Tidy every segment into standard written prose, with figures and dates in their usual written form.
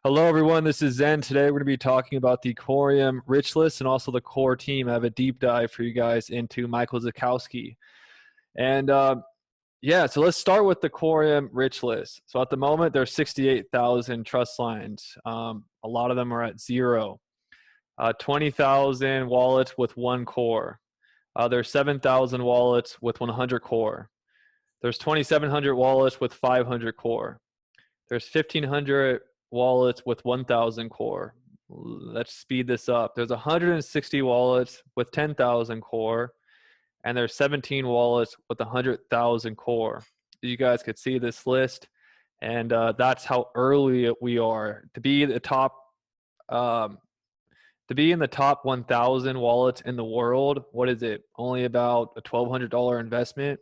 Hello, everyone. This is Zen. Today, we're going to be talking about the Corium rich list and also the core team. I have a deep dive for you guys into Michael Zakowski. And so let's start with the Corium rich list. So at the moment, there's 68,000 trust lines. A lot of them are at zero. 20,000 wallets with one core. There's 7,000 wallets with 100 core. There's 2,700 wallets with 500 core. There's 1,500 wallets with 1,000 core. Let's speed this up. There's 160 wallets with 10,000 core, and there's 17 wallets with 100,000 core. You guys could see this list, and that's how early we are to be the top. To be in the top 1,000 wallets in the world, what is it? Only about a $1,200 investment.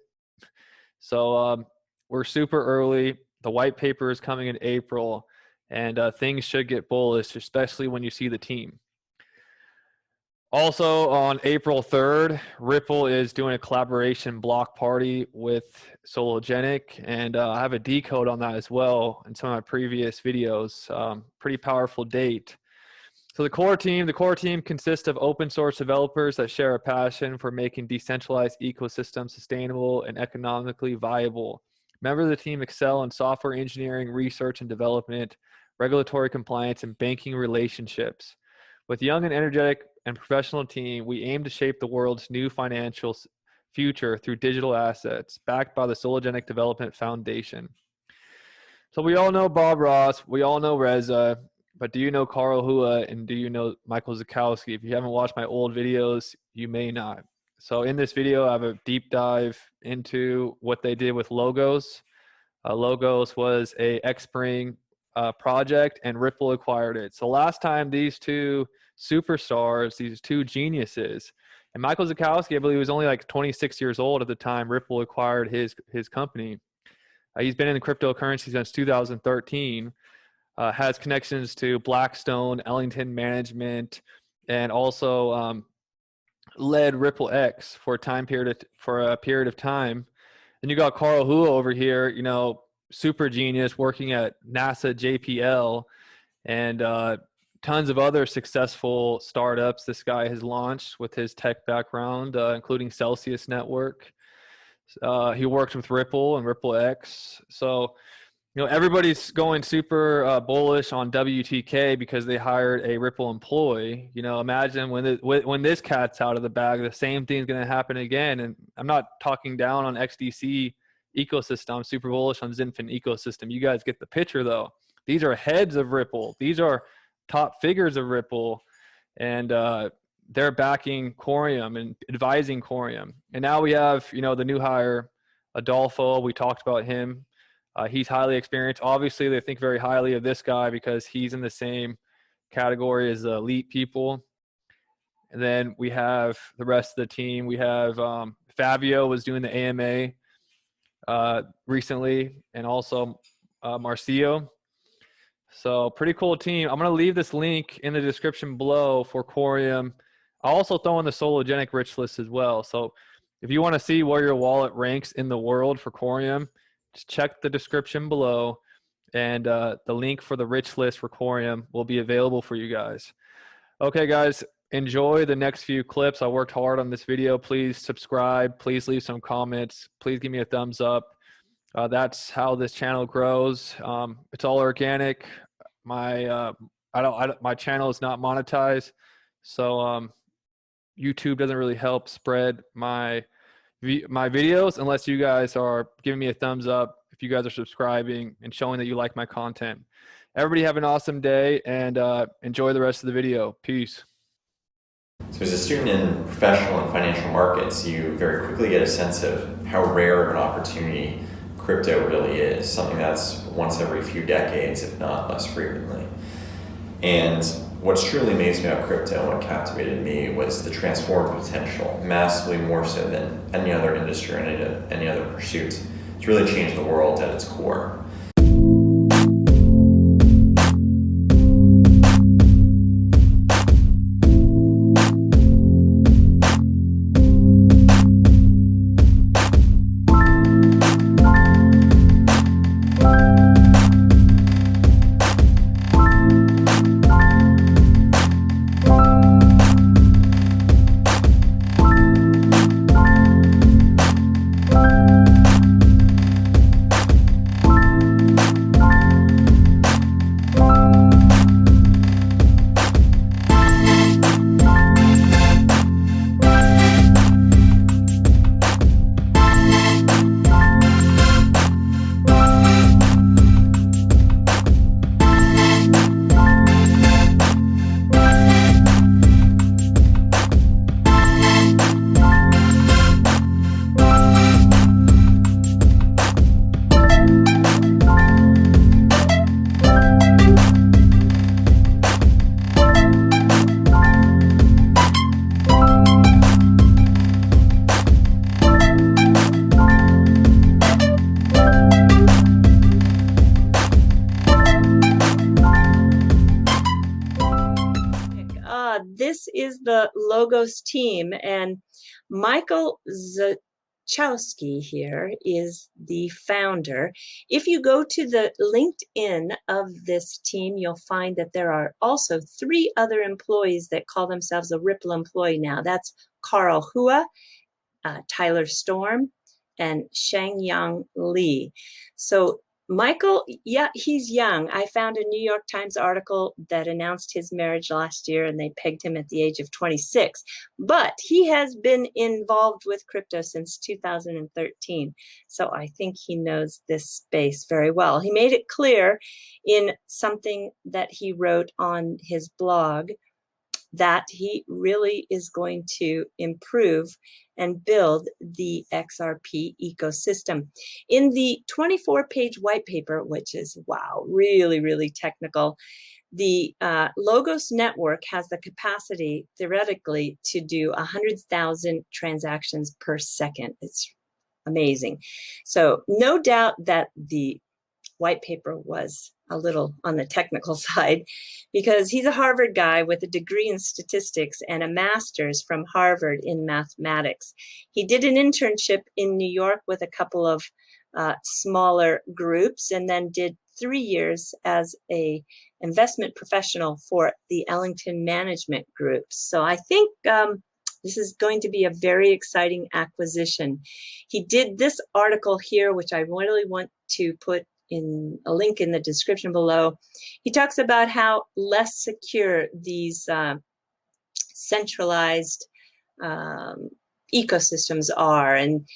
So we're super early. The white paper is coming in April. And things should get bullish, especially when you see the team. Also, on April 3rd, Ripple is doing a collaboration block party with Sologenic, and I have a decode on that as well in some of my previous videos. Pretty powerful date. So the core team consists of open source developers that share a passion for making decentralized ecosystems sustainable and economically viable. Members of the team excel in software engineering, research and development, regulatory compliance, and banking relationships. With young and energetic and professional team, we aim to shape the world's new financial future through digital assets, backed by the Sologenic Development Foundation. So we all know Bob Ross, we all know Reza, but do you know Carl Hua and do you know Michael Zakowski? If you haven't watched my old videos, you may not. So in this video, I have a deep dive into what they did with Logos. Logos was a Xpring project, and Ripple acquired it. So last time these two superstars, these two geniuses, and Michael Zakowski, I believe, was only like 26 years old at the time Ripple acquired his company. He's been in cryptocurrency since 2013, has connections to Blackstone, Ellington Management, and also led Ripple X for a period of time. Then you got Carl Hua over here, you know, super genius working at NASA JPL and tons of other successful startups this guy has launched with his tech background, including Celsius Network. He worked with Ripple and Ripple X. So, you know, everybody's going super bullish on WTK because they hired a Ripple employee. You know, imagine when this cat's out of the bag, the same thing's going to happen again. And I'm not talking down on XDC ecosystem. I'm super bullish on Zinfin ecosystem. You guys get the picture though. These are heads of Ripple. These are top figures of Ripple, and they're backing Corium and advising Corium. And now we have, you know, the new hire, Adolfo. We talked about him. He's highly experienced. Obviously, they think very highly of this guy because he's in the same category as the elite people. And then we have the rest of the team. We have Fabio was doing the AMA recently, and also Marcio. So pretty cool team. I'm going to leave this link in the description below for Corium. I'll also throw in the Sologenic rich list as well. So if you want to see where your wallet ranks in the world for Corium, just check the description below, and the link for the rich list for Corium will be available for you guys. Okay, guys, enjoy the next few clips. I worked hard on this video. Please subscribe. Please leave some comments. Please give me a thumbs up. That's how this channel grows. It's all organic. My channel is not monetized, so YouTube doesn't really help spread my videos unless you guys are giving me a thumbs up, if you guys are subscribing and showing that you like my content. Everybody have an awesome day, and enjoy the rest of the video. Peace. So as a student in professional and financial markets, you very quickly get a sense of how rare of an opportunity crypto really is, something that's once every few decades, if not less frequently. And what's truly amazed me about crypto and what captivated me was the transformative potential, massively more so than any other industry or any other pursuit. It's really changed the world at its core. this is the Logos team, and Michael Zachowski here is the founder. If you go to the LinkedIn of this team, you'll find that there are also 3 other employees that call themselves a Ripple employee now. That's Carl Hua, Tyler Storm, and Shangyang Lee. So Michael, yeah, he's young. I found a New York Times article that announced his marriage last year, and they pegged him at the age of 26. But he has been involved with crypto since 2013. So I think he knows this space very well. He made it clear in something that he wrote on his blog that he really is going to improve and build the XRP ecosystem. In the 24-page white paper, which is, wow, really, really technical, the Logos network has the capacity, theoretically, to do 100,000 transactions per second. It's amazing. So no doubt that the white paper was a little on the technical side, because he's a Harvard guy with a degree in statistics and a master's from Harvard in mathematics. He did an internship in New York with a couple of smaller groups, and then did 3 years as a investment professional for the Ellington Management Group. So I think this is going to be a very exciting acquisition. He did this article here, which I really want to put in a link in the description below. He talks about how less secure these centralized ecosystems are. And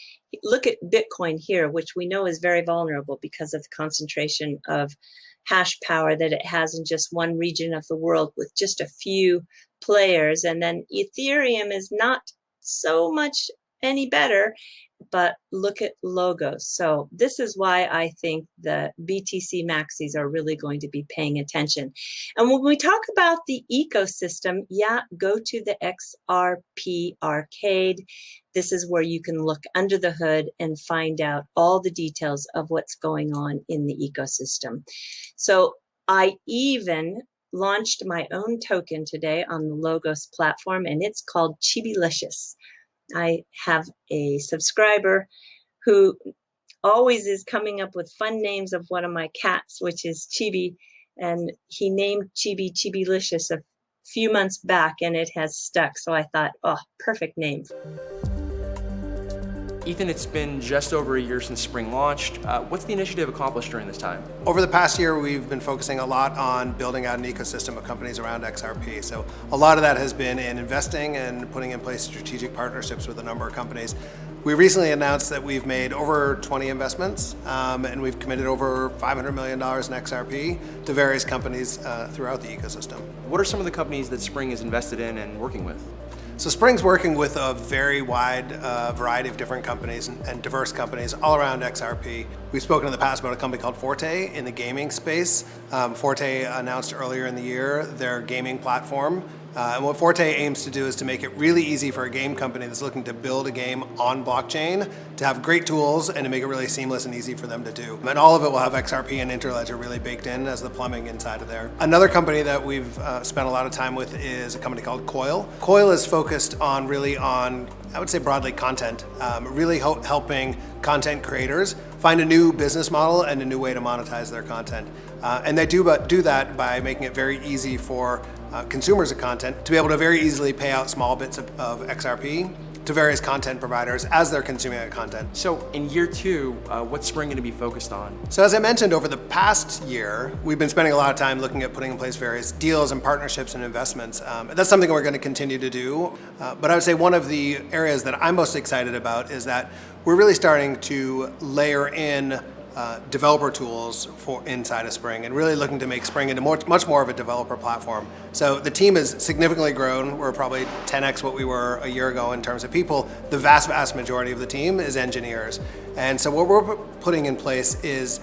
look at Bitcoin here, which we know is very vulnerable because of the concentration of hash power that it has in just one region of the world with just a few players. And then Ethereum is not so much any better, but look at Logos. So this is why I think the BTC maxis are really going to be paying attention. And when we talk about the ecosystem, yeah, go to the XRP arcade. This is where you can look under the hood and find out all the details of what's going on in the ecosystem. So I even launched my own token today on the Logos platform, and it's called Chibilicious. I have a subscriber who always is coming up with fun names of one of my cats, which is Chibi, and he named Chibi Chibilicious a few months back, and it has stuck. So I thought, oh, perfect name. Ethan, it's been just over a year since Xpring launched. What's the initiative accomplished during this time? Over the past year, we've been focusing a lot on building out an ecosystem of companies around XRP. So a lot of that has been in investing and putting in place strategic partnerships with a number of companies. We recently announced that we've made over 20 investments, and we've committed over $500 million in XRP to various companies throughout the ecosystem. What are some of the companies that Xpring is invested in and working with? So Xpring's working with a very wide variety of different companies and diverse companies all around XRP. We've spoken in the past about a company called Forte in the gaming space. Forte announced earlier in the year their gaming platform. And what Forte aims to do is to make it really easy for a game company that's looking to build a game on blockchain to have great tools and to make it really seamless and easy for them to do. And all of it will have XRP and Interledger really baked in as the plumbing inside of there. Another company that we've spent a lot of time with is a company called Coil. Coil is focused on I would say broadly, content, really helping content creators find a new business model and a new way to monetize their content. And they do that by making it very easy for consumers of content to be able to very easily pay out small bits of XRP to various content providers as they're consuming that content. So in year 2, what's Xpring going to be focused on? So as I mentioned, over the past year, we've been spending a lot of time looking at putting in place various deals and partnerships and investments. That's something we're going to continue to do. But I would say one of the areas that I'm most excited about is that we're really starting to layer in developer tools for inside of Xpring and really looking to make Xpring into much more of a developer platform. So the team has significantly grown. We're probably 10x what we were a year ago in terms of people. The vast majority of the team is engineers. And so what we're putting in place is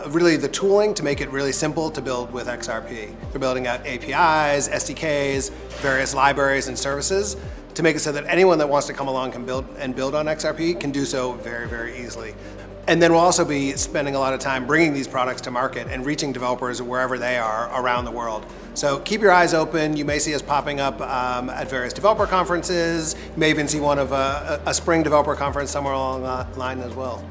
really the tooling to make it really simple to build with XRP. We're building out APIs, SDKs, various libraries and services to make it so that anyone that wants to come along can build on XRP can do so very, very easily. And then we'll also be spending a lot of time bringing these products to market and reaching developers wherever they are around the world. So keep your eyes open. You may see us popping up at various developer conferences. You may even see one of a Spring developer conference somewhere along the line as well.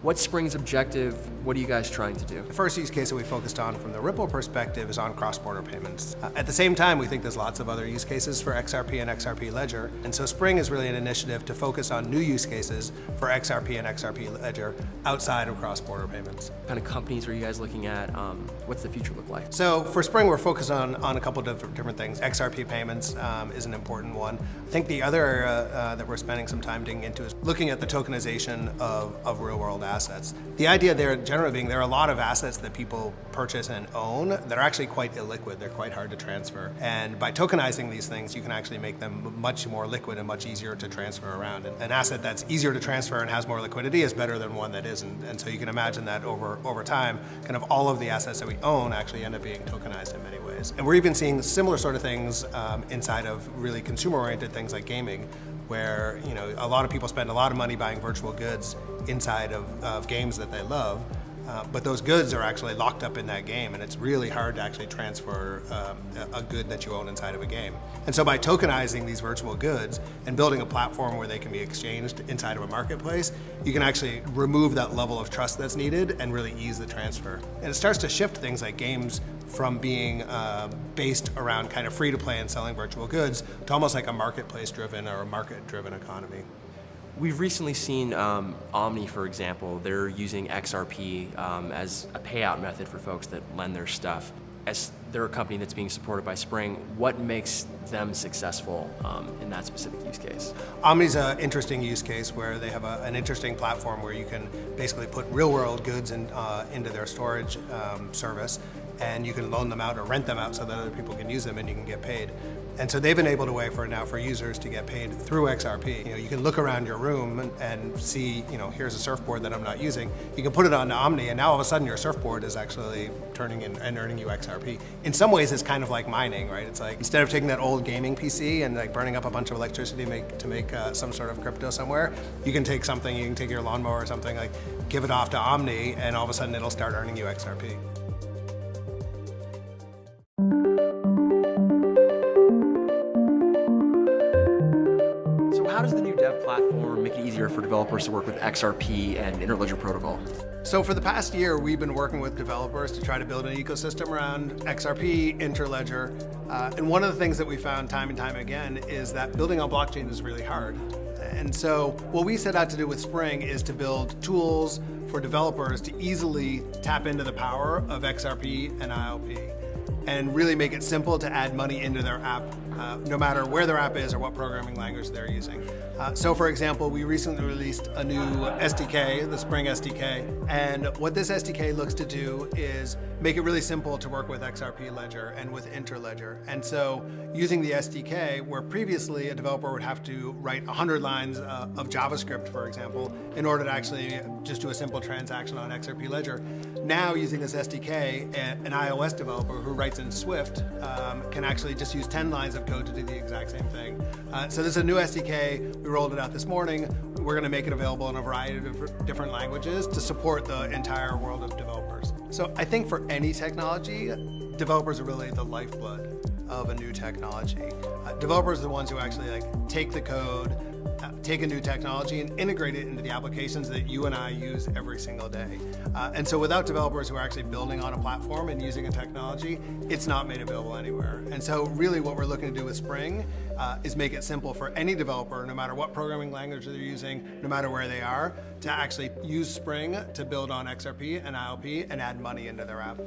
What's Spring's objective? What are you guys trying to do? The first use case that we focused on from the Ripple perspective is on cross-border payments. At the same time, we think there's lots of other use cases for XRP and XRP Ledger. And so Spring is really an initiative to focus on new use cases for XRP and XRP Ledger outside of cross-border payments. What kind of companies are you guys looking at? What's the future look like? So for Spring, we're focused on a couple of different things. XRP payments is an important one. I think the other area that we're spending some time digging into is looking at the tokenization of real-world assets. The idea there, generally being, there are a lot of assets that people purchase and own that are actually quite illiquid. They're quite hard to transfer. And by tokenizing these things, you can actually make them much more liquid and much easier to transfer around. And an asset that's easier to transfer and has more liquidity is better than one that isn't. And so you can imagine that over time, kind of all of the assets that we own actually end up being tokenized in many ways. And we're even seeing similar sort of things inside of really consumer-oriented things like gaming, where a lot of people spend a lot of money buying virtual goods inside of games that they love, but those goods are actually locked up in that game, and it's really hard to actually transfer a good that you own inside of a game. And so by tokenizing these virtual goods and building a platform where they can be exchanged inside of a marketplace, you can actually remove that level of trust that's needed and really ease the transfer. And it starts to shift things like games from being based around kind of free to play and selling virtual goods to almost like a marketplace driven or a market driven economy. We've recently seen Omni, for example. They're using XRP as a payout method for folks that lend their stuff. As they're a company that's being supported by Spring, what makes them successful in that specific use case? Omni's an interesting use case where they have an interesting platform where you can basically put real-world goods into their storage service, and you can loan them out or rent them out so that other people can use them and you can get paid. And so they've enabled a way for users to get paid through XRP. You can look around your room and see, here's a surfboard that I'm not using. You can put it onto Omni, and now all of a sudden your surfboard is actually turning in and earning you XRP. In some ways, it's kind of like mining, right? It's like instead of taking that old gaming PC and like burning up a bunch of electricity to make some sort of crypto somewhere, you can take something, you can take your lawnmower or something, like give it off to Omni, and all of a sudden it'll start earning you XRP. How does the new dev platform make it easier for developers to work with XRP and Interledger protocol? So for the past year, we've been working with developers to try to build an ecosystem around XRP, Interledger, and one of the things that we found time and time again is that building on blockchain is really hard. And so what we set out to do with Spring is to build tools for developers to easily tap into the power of XRP and ILP, and really make it simple to add money into their app, no matter where their app is or what programming language they're using. So for example, we recently released a new SDK, the Spring SDK, and what this SDK looks to do is make it really simple to work with XRP Ledger and with Interledger. And so using the SDK, where previously a developer would have to write 100 lines of JavaScript, for example, in order to actually just do a simple transaction on XRP Ledger, now using this SDK, an iOS developer who writes in Swift can actually just use 10 lines of code to do the exact same thing. So this is a new SDK. We rolled it out this morning. We're going to make it available in a variety of different languages to support the entire world of developers. So I think for any technology, developers are really the lifeblood of a new technology. Developers are the ones who actually take the code, take a new technology and integrate it into the applications that you and I use every single day. And so without developers who are actually building on a platform and using a technology, it's not made available anywhere. And so really what we're looking to do with Spring is make it simple for any developer, no matter what programming language they're using, no matter where they are, to actually use Spring to build on XRP and ILP and add money into their app.